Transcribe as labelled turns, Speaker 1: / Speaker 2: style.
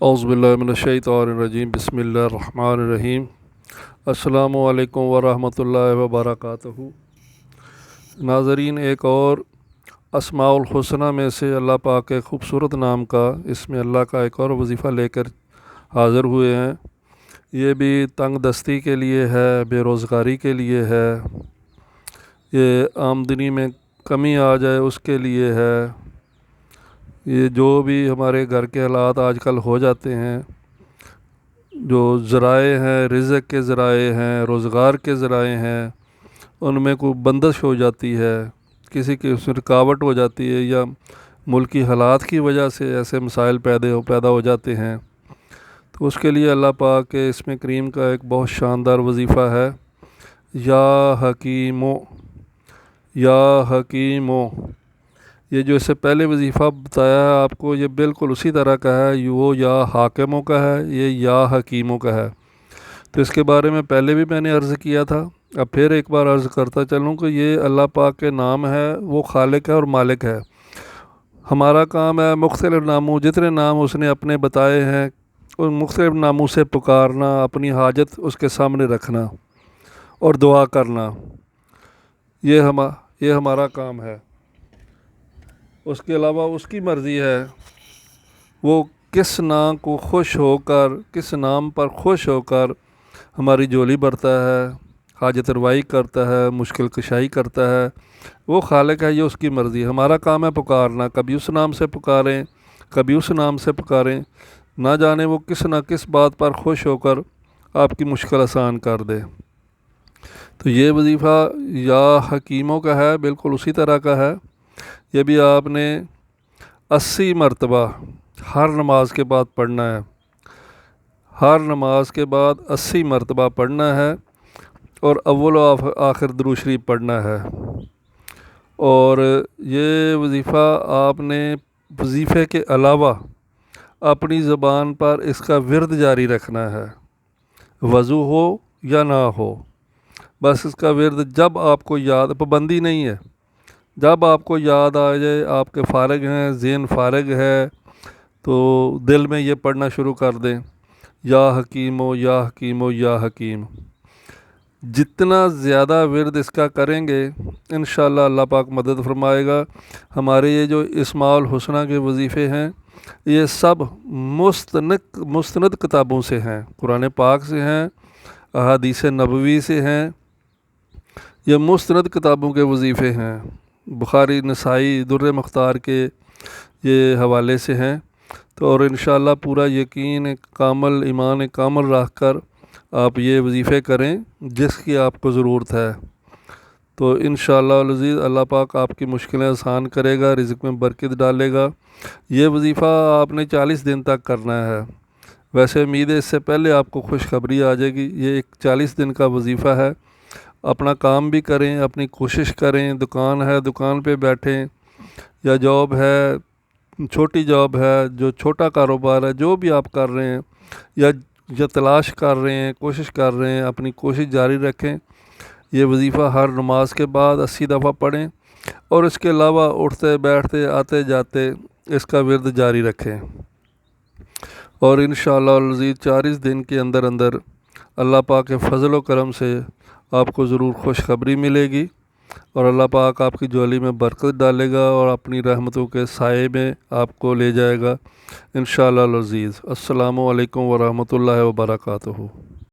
Speaker 1: औज़ुबिल्लाहिमिनश्शैतानिर्रजीम बिस्मिल्लाहिर्रहमानिर्रहीम। अस्सलामु अलैकुम वरहमतुल्लाहि वबरकातुहू। नाज़रीन, एक और अस्माउल हुस्ना में से अल्लाह पाक के ख़ूबसूरत नाम का, इसमें अल्लाह का एक और वजीफ़ा लेकर हाज़िर हुए हैं। ये भी तंग दस्ती के लिए है, बेरोज़गारी के लिए है, ये आमदनी में कमी आ जाए उसके लिए है। ये जो भी हमारे घर के हालात आजकल हो जाते हैं, जो ज़राए हैं, रिज़्क़ के ज़राए हैं, रोज़गार के ज़राए हैं, उनमें कोई बंदिश हो जाती है, किसी की उसमें रुकावट हो जाती है, या मुल्की हालात की वजह से ऐसे मसाइल पैदा हो जाते हैं, तो उसके लिए अल्लाह पाक के इसमें करीम का एक बहुत शानदार वजीफ़ा है, या हकीमो या हकीमो। ये जो इससे पहले वजीफ़ा बताया है आपको, ये बिल्कुल उसी तरह का है। वो या हाकिमों का है, ये या हकीमों का है। तो इसके बारे में पहले भी मैंने अर्ज़ किया था, अब फिर एक बार अर्ज़ करता चलूँ कि ये अल्लाह पाक के नाम है, वो खालिक है और मालिक है। हमारा काम है मुख्तलिफ़ नामों, जितने नाम उसने अपने बताए हैं उन मुख्तलिफ़ नामों से पुकारना, अपनी हाजत उसके सामने रखना और दुआ करना, ये हमारा काम है। उसके अलावा उसकी मर्ज़ी है वो किस नाम को खुश होकर, किस नाम पर खुश होकर हमारी झोली भरता है, हाजत रवाई करता है, मुश्किल कुशाई करता है। वो खालिक है, ये उसकी मर्ज़ी है। हमारा काम है पुकारना, कभी उस नाम से पुकारें, कभी उस नाम से पुकारें, ना जाने वो किस न किस बात पर खुश होकर आपकी मुश्किल आसान कर दे। तो ये वजीफ़ा या हकीमों का है, बिल्कुल उसी तरह का है। ये भी आपने 80 मरतबा हर नमाज के बाद पढ़ना है, हर नमाज के बाद 80 मरतबा पढ़ना है, और अव्वल व आखिर दुरूद शरीफ पढ़ना है। और ये वजीफ़ा आपने वजीफ़े के अलावा अपनी ज़बान पर इसका विर्द जारी रखना है, वज़ू हो या ना हो, बस इसका विर्द जब आपको याद, पाबंदी नहीं है, जब आपको याद आ जाए, आपके फ़ारिग हैं, ज़हन फ़ारिग है, तो दिल में ये पढ़ना शुरू कर दें, या हकीमो या हकीमो या हकीम। जितना ज़्यादा विर्द इसका करेंगे, इंशाअल्लाह अल्लाह पाक मदद फरमाएगा। हमारे ये जो इस्माउल हुस्ना के वजीफ़े हैं, ये सब मुस्तनद किताबों से हैं, कुरान पाक से हैं, अहादीस नबवी से हैं। ये मुस्तनद किताबों के वजीफ़े हैं, बुखारी, नसाई, दुर्र मुख्तार के ये हवाले से हैं। तो और इंशाअल्लाह पूरा यकीन कामल, ईमान कामल रख कर आप ये वजीफ़े करें जिसकी आपको ज़रूरत है। तो इंशाअल्लाह अज़ीज़ अल्लाह पाक आपकी मुश्किलें आसान करेगा, रिज़्क़ में बरकत डालेगा। ये वजीफ़ा आपने 40 दिन तक करना है। वैसे उम्मीद है इससे पहले आपको खुशखबरी आ जाएगी। ये एक 40 दिन का वजीफ़ा है। अपना काम भी करें, अपनी कोशिश करें, दुकान है दुकान पे बैठें, या जॉब है, छोटी जॉब है, जो छोटा कारोबार है, जो भी आप कर रहे हैं, या तलाश कर रहे हैं, कोशिश कर रहे हैं, अपनी कोशिश जारी रखें। ये वजीफ़ा हर नमाज के बाद 80 दफ़ा पढ़ें, और इसके अलावा उठते बैठते आते जाते इसका विर्द जारी रखें। और इंशाअल्लाह अज़ीज़ 40 दिन के अंदर अंदर अल्लाह पाक के फ़ज़ल व करम से आपको ज़रूर खुशखबरी मिलेगी, और अल्लाह पाक आपकी झोली में बरकत डालेगा और अपनी रहमतों के साए में आपको ले जाएगा इंशाअल्लाह अज़ीज़। अस्सलामु अलैकुम वरहमतुल्लाहि वबरकातुहू।